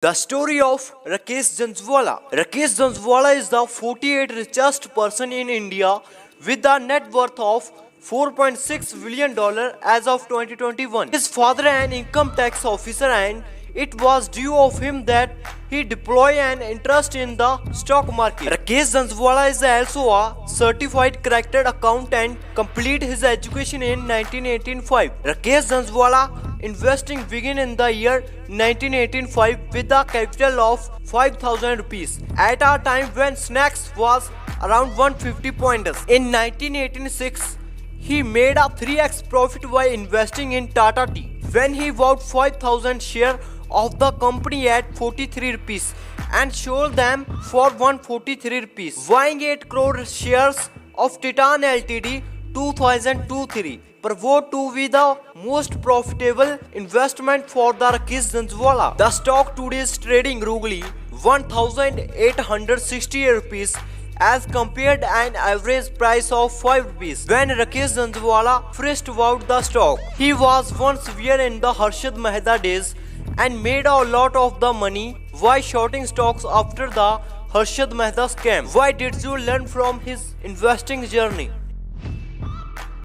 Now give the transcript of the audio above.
The story of Rakesh Jhunjhunwala. Rakesh Jhunjhunwala is the 48th richest person in India with a net worth of $4.6 billion as of 2021. His father an income tax officer, and it was due of him that he deploy an interest in the stock market. Rakesh Jhunjhunwala is also a certified chartered accountant, complete his education in 1985. Rakesh Jhunjhunwala investing began in the year 1985 with a capital of 5,000 rupees at a time when snacks was around 150 pointers. In 1986, he made a 3x profit by investing in Tata Tea when he bought 5,000 shares of the company at 43 rupees and sold them for 143 rupees, buying 8 crore shares of Titan Ltd 2002-3 proved to be the most profitable investment for the Rakesh Jhunjhunwala. The stock today is trading rugally 1,868 rupees as compared an average price of 5 rupees. When Rakesh Jhunjhunwala first bought the stock, he was once severe in the Harshad Mehta days and made a lot of the money by shorting stocks after the Harshad Mehta scam. Why did you learn from his investing journey?